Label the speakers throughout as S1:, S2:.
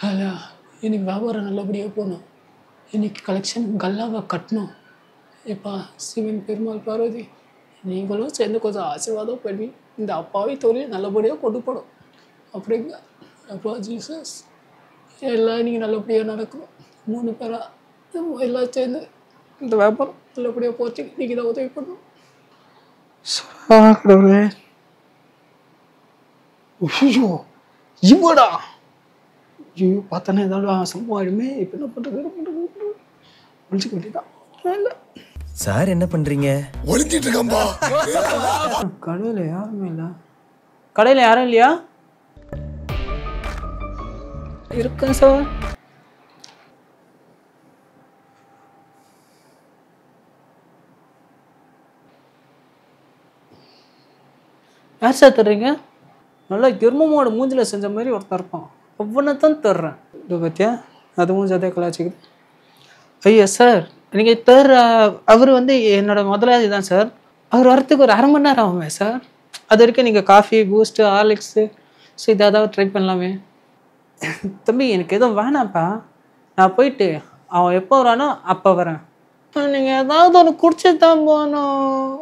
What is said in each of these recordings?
S1: அதில் இன்னைக்கு வியாபாரம் நல்லபடியாக போகணும். இன்னைக்கு கலெக்ஷன் கல்லாவை கட்டணும். எப்பா சிவன் பெருமாள் பார்வதி நீங்களும் சேர்ந்து கொஞ்சம் ஆசீர்வாதம் பண்ணி இந்த அப்பாவி தொழில் நல்லபடியாக கொண்டு போகணும் அப்படிங்க. அப்பா ஜீசஸ் எல்லாம் இன்னைக்கு நல்லபடியாக நடக்கணும். 3 பேராக எல்லாம் சேர்ந்து இந்த வியாபாரம் நல்லபடியாக போச்சு. இன்னைக்கு தான் உதவி பண்ணணும். கடவுளே. ஐயோ இவடா ஐயோ பார்த்தானே ஏதாவது சம்பவம் ஆயிடுமே. இப்போ என்ன பண்ணுறது ஒழிச்சுக்க வேண்டியதான். இல்லை
S2: சார் என்ன பண்றீங்க?
S3: ஒளிஞ்சிட்டு இருக்கம்பா.
S1: கடையில் யாருமே இல்லை. கடையில் யாரும் இல்லையா? இருக்கேன் சார். யார் சார் தர்றீங்க? நல்லா கிர்மமோட மூஞ்சில் செஞ்ச மாதிரி ஒருத்தர் இருப்பான். ஒவ்வொன்று தான் தர்றேன். இதை பற்றியா அது மூஞ்சி அதே கலாச்சிக்குது. ஐயா சார் நீங்கள் தர்ற அவர் என்னோட முதலாளி தான் சார். அவர் வரத்துக்கு ஒரு 1/2 மணி நேரம் ஆகுமே சார். அது வரைக்கும் நீங்கள் காஃபி பூஸ்ட்டு ஹார்லிக்ஸு ஸோ இதாவது ட்ரை பண்ணலாமே. தம்பி எனக்கு எதுவும் வேணாம்ப்பா. நான் போயிட்டு அவன் எப்போ வரானோ அப்போ வரேன். நீங்கள் ஏதாவது ஒன்று குடிச்சு தான் போகணும்.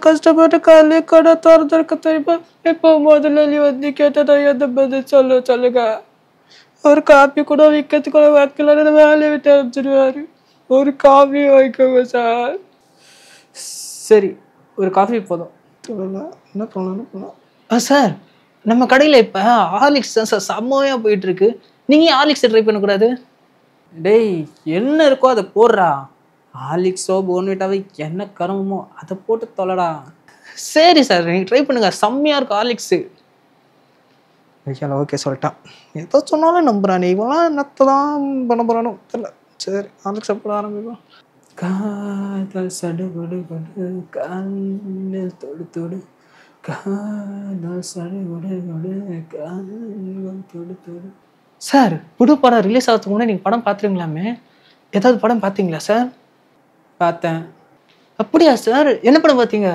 S1: கஷ்டப்பட்டு காலையே கடை திறந்துருக்க தெரியுமா? இப்போ முதலாளி கேட்டதா எந்த பதில் சொல்லுங்க. ஒரு காஃபி கூட விற்கிறதுக்கு கூட வைக்கலன்னு வேலையை விட்டு அனுப்பிச்சிடுவாரு. ஒரு காஃபி வைக்கோங்க சார். சரி ஒரு காஃபி போதும். என்ன பண்ணலாம் சார்? நம்ம கடையில் இப்போ ஹார்லிக்ஸ் தான் சார் செம்மையாக போயிட்டுருக்கு. நீங்கள் ஹார்லிக்ஸை ட்ரை பண்ணக்கூடாது? டேய் என்ன இருக்கோ அதை போடுறா. ஹார்லிக்ஸோ போன்விட்டாவே என்ன கருமோ அதை போட்டு தொலைடா. சரி சார் நீங்கள் ட்ரை பண்ணுங்க. செம்மையாக இருக்கும் ஹார்லிக்ஸு. ஓகே சொல்லிட்டான். ஏதோ சொன்னாலும் நம்புறானே. இவெல்லாம் என்னத்தை தான் பண்ண போகிறானோ தெரியல. சரி ஹார்லிக்ஸ் போட ஆரம்பிப்போம். காதல் சடுகுடு கொடு கண்ணில் தொடு தொடு காதல் சடுகுடு கொடு கண்ணில் தொடு தொடு. சார் புது படம் ரிலீஸ் ஆகிறதுக்கு முன்னாடி நீங்கள் படம் பார்த்துருங்களாமே. ஏதாவது படம் பார்த்தீங்களா சார்? பார்த்தேன். அப்படியா சார்? என்ன படம் பார்த்தீங்க?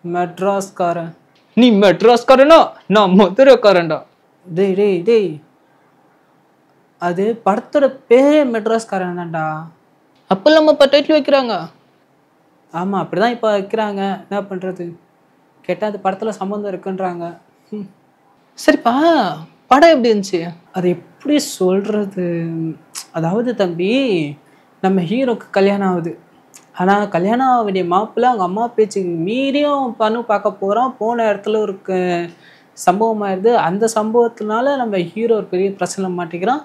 S1: மெட்ராஸ்காரன். நீ மெட்ராஸ்காரனா? நான் மதுரைக்காரன்டா. டேய் டேய் டேய் அது படத்தோட பேரே மெட்ராஸ்காரன் தான்டா. அப்போ இல்லாமல் இப்போ டைட்டில் வைக்கிறாங்க. ஆமாம் அப்படி தான் இப்போ வைக்கிறாங்க. என்ன பண்ணுறது? கேட்டால் அது படத்தில் சம்மந்தம் இருக்குன்றாங்க. சரிப்பா படம் எப்படி இருந்துச்சு? அது எப்படி சொல்கிறது? அதாவது தம்பி நம்ம ஹீரோக்கு கல்யாணம் ஆகுது. ஆனால் கல்யாணம் ஆக வேண்டிய மாப்பிள்ளை அவங்க அம்மா பேச்சுக்கு மீறியும் பண்ணு பார்க்க போகிறான். போன இடத்துல ஒரு சம்பவம் ஆயிடுது. அந்த சம்பவத்தினால நம்ம ஹீரோ ஒரு பெரிய பிரச்சனை மாட்டிக்கிறான்.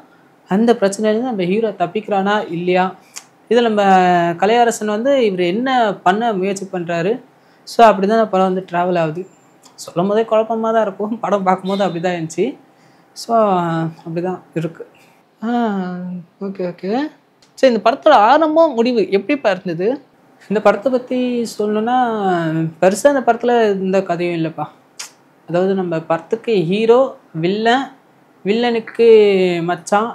S1: அந்த பிரச்சனையிலேருந்து நம்ம ஹீரோ தப்பிக்கிறானா இல்லையா? இதில் நம்ம கலையரசன் இவர் என்ன பண்ண முயற்சி பண்ணுறாரு. ஸோ அப்படி தான் படம் ட்ராவல் ஆகுது. சொல்லும் போதே குழப்பமாக தான் இருக்கும். படம் பார்க்கும்போது அப்படி தான் இருந்துச்சு. ஸோ அப்படி தான் இருக்குது. ஓகே ஓகே சரி. இந்த படத்தோட ஆரம்பம் முடிவு எப்படிப்பா இருந்தது? இந்த படத்தை பற்றி சொல்லணுன்னா பெருசாக இந்த படத்தில் எந்த கதையும் இல்லைப்பா. அதாவது நம்ம படத்துக்கு ஹீரோ வில்லனுக்கு மச்சான்.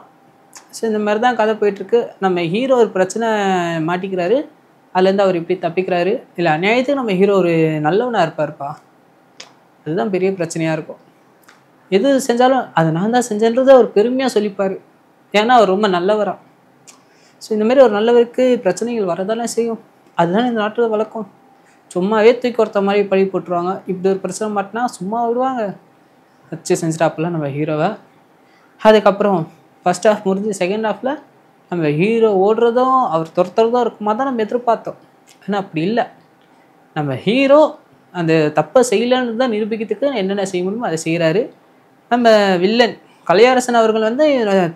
S1: ஸோ இந்த மாதிரி தான் கதை போயிட்டுருக்கு. நம்ம ஹீரோ ஒரு பிரச்சனை மாட்டிக்கிறாரு. அதுலேருந்து அவர் எப்படி தப்பிக்கிறாரு. இல்லை அநியாயத்துக்கு நம்ம ஹீரோ ஒரு நல்லவனாக இருப்பார்ப்பா. அதுதான் பெரிய பிரச்சனையாக இருக்கும். எது செஞ்சாலும் அதை நான் தான் செஞ்சேன்றதை அவர் பெருமையாக சொல்லிப்பார். ஏன்னா அவர் ரொம்ப நல்லவரா. ஸோ இந்தமாரி ஒரு நல்லவருக்கு பிரச்சனைகள் வரதானே செய்யும். அதுதான் இந்த நாட்டில் வழக்கம். சும்மாவே தூக்கி ஒருத்த மாதிரி பழி போட்டுருவாங்க. இப்படி ஒரு பிரச்சனை மாட்டினா சும்மா விடுவாங்க. வச்சு செஞ்சுட்டாப்புல நம்ம ஹீரோவை. அதுக்கப்புறம் ஃபர்ஸ்ட் ஹாஃப் முடிஞ்சு செகண்ட் ஹாஃபில் நம்ம ஹீரோ ஓடுறதும் அவர் துரத்துறதும் இருக்குமா தான் நம்ம எதிர்பார்த்தோம். ஆனால் அப்படி இல்லை. நம்ம ஹீரோ அந்த தப்பை செய்யலைன்னு தான் நிரூபிக்கிறதுக்கு என்னென்ன செய்ய முடியுமோ அதை செய்கிறாரு. நம்ம வில்லன் கலையரசன் அவர்கள்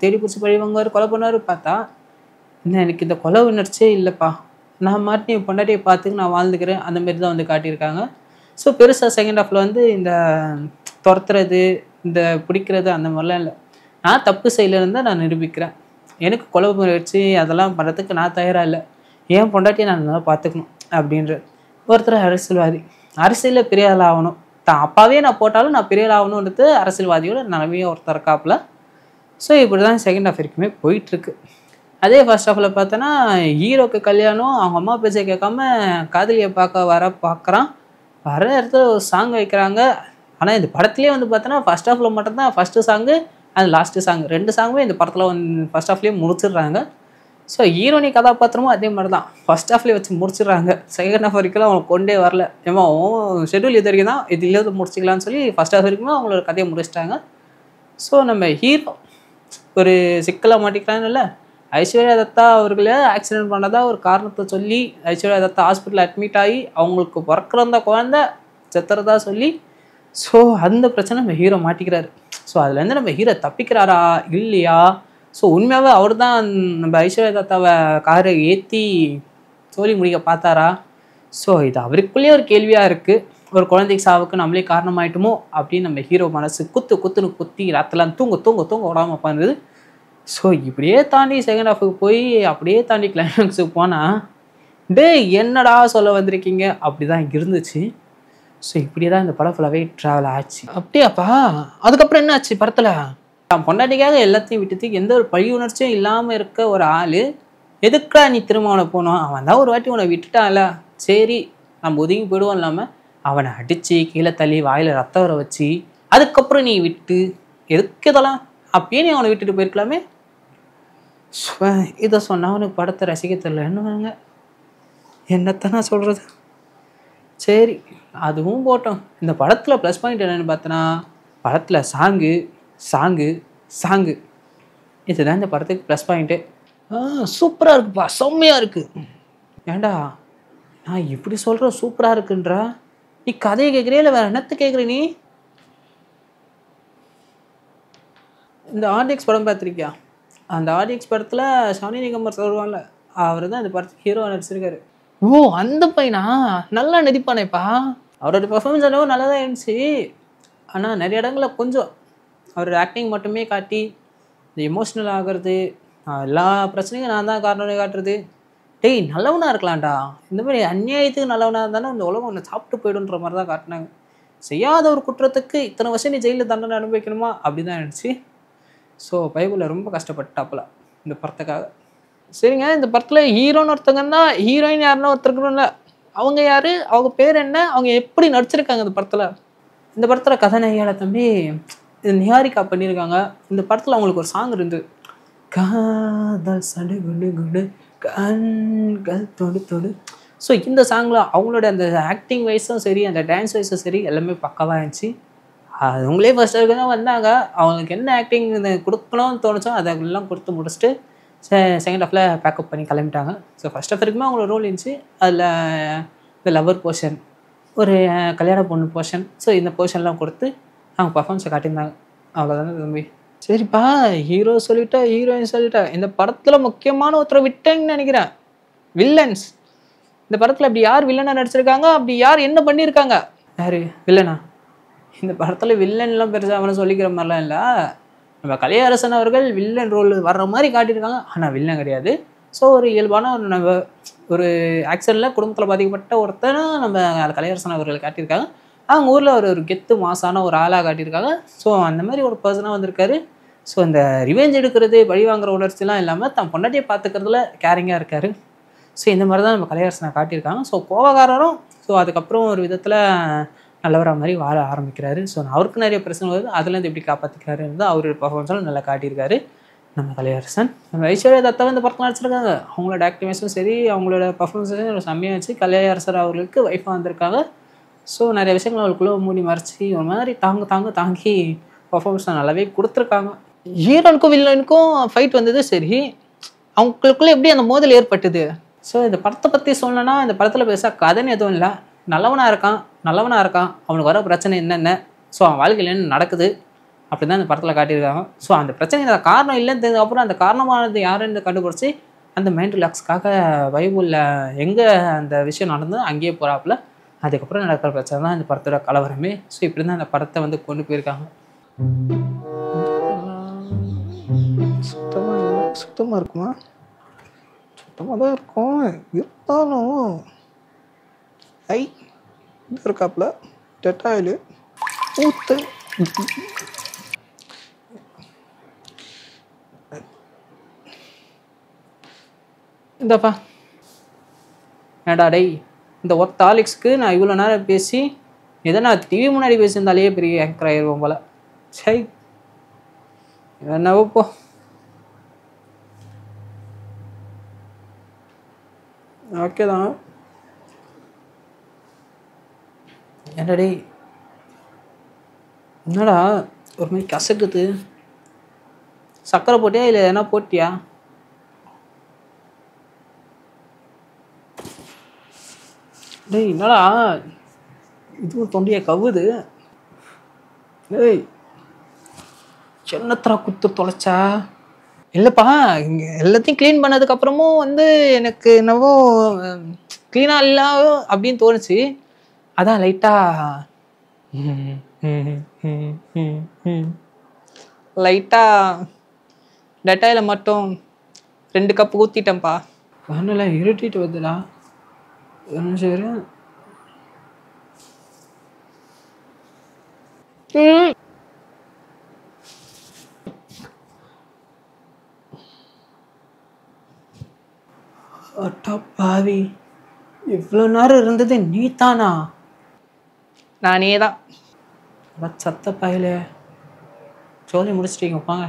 S1: தேடி பிடிச்சி பழி வாங்குவார், கொலை பண்ணுவார். பார்த்தா இன்னும் எனக்கு இந்த கொலை உணர்ச்சியே இல்லைப்பா. நான் மாட்டி என் பொண்டாட்டியை பார்த்துக்கு நான் வாழ்ந்துக்கிறேன். அந்த மாரி தான் காட்டியிருக்காங்க. ஸோ பெருசாக செகண்ட் ஹாஃபில் இந்த துரத்துறது இந்த பிடிக்கிறது அந்த மாதிரிலாம் இல்லை. நான் தப்பு செய்யலைன்னு தான் நான் நிரூபிக்கிறேன். எனக்கு கொலை முயற்சி அதெல்லாம் பண்ணுறதுக்கு நான் தயாராக இல்லை. ஏன் பொண்டாட்டியை நான் நல்லா பார்த்துக்கணும் அப்படின்ற ஒருத்தர் அரசியல்வாதி. அரசியலில் பெரிய ஆள் ஆகணும். தான் அப்பாவே நான் போட்டாலும் நான் பெரிய ஆள் ஆகணுன்றது அரசியல்வாதியோட நிலமையாக ஒருத்தர் இருக்காப்புல. ஸோ இப்படி தான் செகண்ட் ஹாஃப் வரைக்குமே போயிட்டுருக்கு. அதே ஃபர்ஸ்ட் ஹாஃபில் பார்த்தோன்னா ஹீரோக்கு கல்யாணம். அவங்க அம்மா பேச்சை கேட்காம காதலியை பார்க்குறான். வர இடத்துல ஒரு சாங் வைக்கிறாங்க. ஆனால் இந்த படத்துலேயே பார்த்தோன்னா ஃபர்ஸ்ட் ஹாஃபில் மட்டும்தான் ஃபஸ்ட்டு சாங்கு அது லாஸ்ட்டு சாங் 2 சாங்குமே இந்த படத்தில் வந்து ஃபர்ஸ்ட் ஹாஃப்லேயே முடிச்சிடுறாங்க. ஸோ ஹீரோனி கதாபாத்திரமும் அதே மாதிரி தான் ஃபர்ஸ்ட் ஹாஃப்லேயே வச்சு முடிச்சிடுறாங்க. செகண்ட் ஹாஃப் வரைக்கும் அவங்க கொண்டே வரல. ஏமா ஷெட்யூல் இது வரைக்கும் தான் இது இல்லாத முடிச்சிக்கலாம்னு சொல்லி ஃபர்ஸ்ட் ஹாஃப் வரைக்குமே அவங்களோட கதையை முடிச்சிட்டாங்க. ஸோ நம்ம ஹீரோ ஒரு சிக்கலாக மாட்டிக்கிறான்னு இல்லை, ஐஸ்வர்யா தத்தா அவர்களே ஆக்சிடென்ட் பண்ணதா ஒரு காரணத்தை சொல்லி ஐஸ்வர்யா தத்தா ஹாஸ்பிட்டலில் அட்மிட் ஆகி அவங்களுக்கு பிறக்கிறந்த குழந்தை செத்துறதா சொல்லி, ஸோ அந்த பிரச்சனை நம்ம ஹீரோ மாட்டிக்கிறாரு. ஸோ அதுலேருந்து நம்ம ஹீரோ தப்பிக்கிறாரா இல்லையா? ஸோ உண்மையாகவே அவர் தான் நம்ம ஐஸ்வர்யா தத்தாவை காரை ஏற்றி சோழி முடிக்க பார்த்தாரா? ஸோ இது அவருக்குள்ளேயே ஒரு கேள்வியாக இருக்குது. ஒரு குழந்தைக்கு சாவுக்கு நம்மளே காரணமாயிட்டோமோ அப்படின்னு நம்ம ஹீரோ மனசு குத்துன்னு குத்தி ராத்திரலாம் தூங்க விடாமல் பண்ணுறது. ஸோ இப்படியே தாண்டி செகண்ட் ஹாஃபுக்கு போய் அப்படியே தாண்டி கிளைமேக்ஸுக்கு போனால் டே என்னடா சொல்ல வந்திருக்கீங்க அப்படி தான் இருந்துச்சு. ஸோ இப்படி தான் இந்த படம் ஃபுல்லாகவே ட்ராவல் ஆச்சு. அப்படியாப்பா? அதுக்கப்புறம் என்ன ஆச்சு படத்தில்? தான் பொண்டாட்டிக்காக எல்லாத்தையும் விட்டுட்டு எந்த ஒரு பழி உணர்ச்சியும் இல்லாமல் இருக்க ஒரு ஆள் எதுக்குடா நீ திரும்ப அவனை போனோம்? அவன் தான் ஒரு வாட்டி உன்னை விட்டுட்டான்ல, சரி நம்ம ஒதுங்கி போயிடுவோம். இல்லாமல் அவனை அடித்து கீழே தள்ளி வாயில் ரத்தம் வர வச்சு அதுக்கப்புறம் நீ விட்டு எதுக்கு இதெல்லாம்? அப்பயே நீ அவனை விட்டுட்டு போயிருக்கலாமே. இதை சொன்னால் அவனுக்கு படத்தை ரசிக்க தெரியலன்னுவாங்க. என்னத்தான் நான் சொல்கிறது? சரி அதுவும் போட்டோம். இந்த படத்தில் ப்ளஸ் பாயிண்ட் என்னென்னு பார்த்தோன்னா, படத்தில் சாங்கு இதுதான் இந்த படத்துக்கு ப்ளஸ் பாயிண்ட்டு. சூப்பராக இருக்குப்பா, செம்மையாக இருக்குது. ஏண்டா நான் இப்படி சொல்கிறேன் சூப்பராக இருக்குன்றா, நீ கதையை கேட்குறியா இல்லை வேறு என்னத்தை கேட்குற நீ? இந்த ஆர்டிஎக்ஸ் படம் பார்த்துருக்கியா? அந்த ஆர்டிஎக்ஸ் படத்தில் ஷாலினி நிகம்பர் சொல்லுவாங்கல்ல, அவர் தான் இந்த படத்துக்கு ஹீரோ நடிச்சிருக்காரு. ஓ அந்த பையனா? நல்லா நடிப்பானேப்பா. அவரோட பர்ஃபார்மன்ஸ் அளவு நல்லா தான் இருந்துச்சு. ஆனால் நிறைய இடங்களில் கொஞ்சம் அவரோட ஆக்டிங் மட்டுமே காட்டி இந்த எமோஷ்னல் ஆகிறது, எல்லா பிரச்சனையும் நான் தான் காரணம்னு காட்டுறது. டேய் நல்லவனாக இருக்கலாம்டா, இந்த மாதிரி அநியாயத்துக்கு நல்லவனாக இருந்தாலும் இந்த உலகம் ஒன்று சாப்பிட்டு போய்டுன்ற மாதிரி தான் காட்டினாங்க. செய்யாத ஒரு குற்றத்துக்கு இத்தனை வருஷம் நீ ஜெயிலில் தண்டனை அனுபவிக்கணுமா அப்படி தான் இருந்துச்சு. ஸோ பைபிளில் ரொம்ப கஷ்டப்பட்டாப்புல இந்த படத்துக்காக. சரிங்க, இந்த படத்தில் ஹீரோன்னு ஒருத்தங்கன்னா ஹீரோயின் யாருன்னா ஒருத்தருக்கணும்ல, அவங்க யார், அவங்க பேர் என்ன, அவங்க எப்படி நடிச்சிருக்காங்க இந்த படத்தில்? இந்த படத்தில் கதாநாயகியால தம்பி இது நிஹாரிகா பண்ணியிருக்காங்க. இந்த படத்தில் அவங்களுக்கு ஒரு சாங் இருந்து, காதல் சடுகுடு கண்கள் தொடு. ஸோ இந்த சாங்கில் அவங்களோட அந்த ஆக்டிங் வைஸும் சரி, அந்த டான்ஸ் வைஸும் சரி, எல்லாமே பக்காவாக இருந்துச்சு. அவங்களே ஃபர்ஸ்ட் ஹாஃப்க்கு தான் வந்தாங்க. அவங்களுக்கு என்ன ஆக்டிங் கொடுக்கணும்னு தோணுச்சோ அதெல்லாம் கொடுத்து முடிச்சுட்டு செகண்ட் ஹாஃபில் பேக்கப் பண்ணி கிளம்பிட்டாங்க. ஸோ ஃபர்ஸ்ட் ஹாஃப் வரைக்குமே அவங்களோட ரோல் இருந்துச்சு. அதில் இந்த லவர் போர்ஷன், ஒரு கல்யாண பொண்ணு போர்ஷன், ஸோ இந்த போர்ஷன்லாம் கொடுத்து அவங்க பர்ஃபார்மன்ஸை காட்டியிருந்தாங்க. அவ்வளோதானே தம்பி. சரிப்பா, ஹீரோ சொல்லிட்டா ஹீரோயின் சொல்லிட்டா, இந்த படத்தில் முக்கியமான ஒருத்தரை விட்டேங்கன்னு நினைக்கிறேன். வில்லன்ஸ். இந்த படத்தில் அப்படி யார் வில்லனாக நடிச்சிருக்காங்க, அப்படி யார் என்ன பண்ணியிருக்காங்க? யார் வில்லனா? இந்த படத்தில் வில்லன்லாம் பெருசாக அவனை சொல்லிக்கிற மாதிரிலாம் இல்லை. நம்ம கலையரசன் அவர்கள் வில்லன் ரோல் வர்ற மாதிரி காட்டியிருக்காங்க, ஆனால் வில்லன் கிடையாது. ஸோ ஒரு இயல்பான ஒரு ஆக்சிடென்ட்டில் குடும்பத்தில் பாதிக்கப்பட்ட ஒருத்தனை நம்ம கலையரசன் அவர்கள் காட்டியிருக்காங்க. அவங்க ஊரில் ஒரு கெத்து மாசான ஒரு ஆளாக காட்டியிருக்காங்க. ஸோ அந்த மாதிரி ஒரு பர்சனாக வந்திருக்காரு. ஸோ இந்த ரிவெஞ்ச் எடுக்கிறது, பழி வாங்குற உணர்ச்சிலாம் இல்லாமல் தான் பொண்டாட்டியை பார்த்துக்கிறதுல கேரிங்காக இருக்கார். ஸோ இந்த மாதிரி தான் நம்ம கலையரசனை காட்டியிருக்காங்க. ஸோ கோவக்காரரும் ஸோ அதுக்கப்புறம் ஒரு விதத்தில் நல்லவராக மாதிரி வாழ ஆரம்பிக்கிறாரு. ஸோ அவருக்கு நிறைய பிரச்சனை வருது, அதுலேருந்து எப்படி காப்பாற்றிக்கிறாருன்னு அவரோட பர்ஃபார்மன்ஸாலும் நல்லா காட்டியிருக்காரு நம்ம கலையரசன். நம்ம ஐஸ்வர்யா தத்தாவை இந்த படத்தில் நடிச்சிருக்காங்க. அவங்களோட ஆக்டிவேஷனும் சரி, அவங்களோட பர்ஃபார்மன்ஸும் செம்மையாக வச்சு கலையரசர் அவர்களுக்கு ஒய்ஃபாக வந்திருக்காங்க. ஸோ நிறைய விஷயங்கள் அவளுக்குள்ளே மூடி மறைச்சி ஒரு மாதிரி தாங்கி பர்ஃபார்மன்ஸ் நல்லாவே கொடுத்துருக்காங்க. ஹீரோனுக்கும் வில்லனுக்கும் ஃபைட் வந்தது சரி, அவங்களுக்குள்ளே எப்படி அந்த மோதல் ஏற்பட்டுது? ஸோ இந்த படத்தை பற்றி சொல்லணும்னா, இந்த படத்தில் பெருசாக கதைன்னு எதுவும் இல்லை. நல்லவனாக இருக்கான், அவனுக்கு வர பிரச்சனை என்னென்ன, ஸோ அவன் வாழ்க்கையில் என்ன நடக்குது அப்படி தான் இந்த படத்தில் காட்டியிருக்காங்க. ஸோ அந்த பிரச்சனை காரணம் இல்லைன்னு தெரிஞ்சதுக்கப்புறம் அந்த காரணமானது யாருன்னு கண்டுபிடிச்சி அந்த மைண்ட் ரிலாக்ஸ்க்காக பைபிளில் எங்கே அந்த விஷயம் நடந்ததோ அங்கேயே போகிறாப்புல. அதுக்கப்புறம் நடக்கிற பிரச்சனை தான் இந்த படத்தோட கலவரமே. ஸோ இப்படி தான் இந்த படத்தை வந்து கொண்டு போயிருக்காங்க.
S3: சுத்தமாக இருக்குமா? சுத்தமாக தான் இருக்கும். இருந்தாலும் இருக்காப்புல டெட்டாயில் ஊத்து
S1: இந்தப்பா ஏடா டேய், இந்த ஒத்த ஆலிக்ஸ்க்கு நான் இவ்வளோ நேரம் பேசி எதை நான் டிவி முன்னாடி பேசியிருந்தாலே பெரிய ஆங்கர் ஆயிடுவோம் போல். சை என்னவோ போ. ஓகே தான். என்னடா டேய், என்னடா ஒரு மாதிரி கசக்குது? சக்கரை போட்டியா இல்லை எதனா போட்டியா? டேய் என்னடா இதுவும் தொண்டையை கவுது. டேய் சின்னத்தரா குத்து தொலைச்சா? இல்லைப்பா, இங்கே எல்லாத்தையும் க்ளீன் பண்ணதுக்கப்புறமும் வந்து எனக்கு என்னவோ க்ளீனாக இல்லை அப்படின்னு தோணுச்சு. அதான் லைட்டாக டெட்டாயில் மட்டும் 2 கப்பு ஊற்றிட்டேன்ப்பா. கண்ணில் இருட்டிட்டு வருதுடா. சரி அட்டா பாவி, இவ்வளோ நேரம் இருந்தது நீ தானா? நானே தான். சத்த பாயில ஜோலி முடிச்சிட்டீங்க, வாங்க.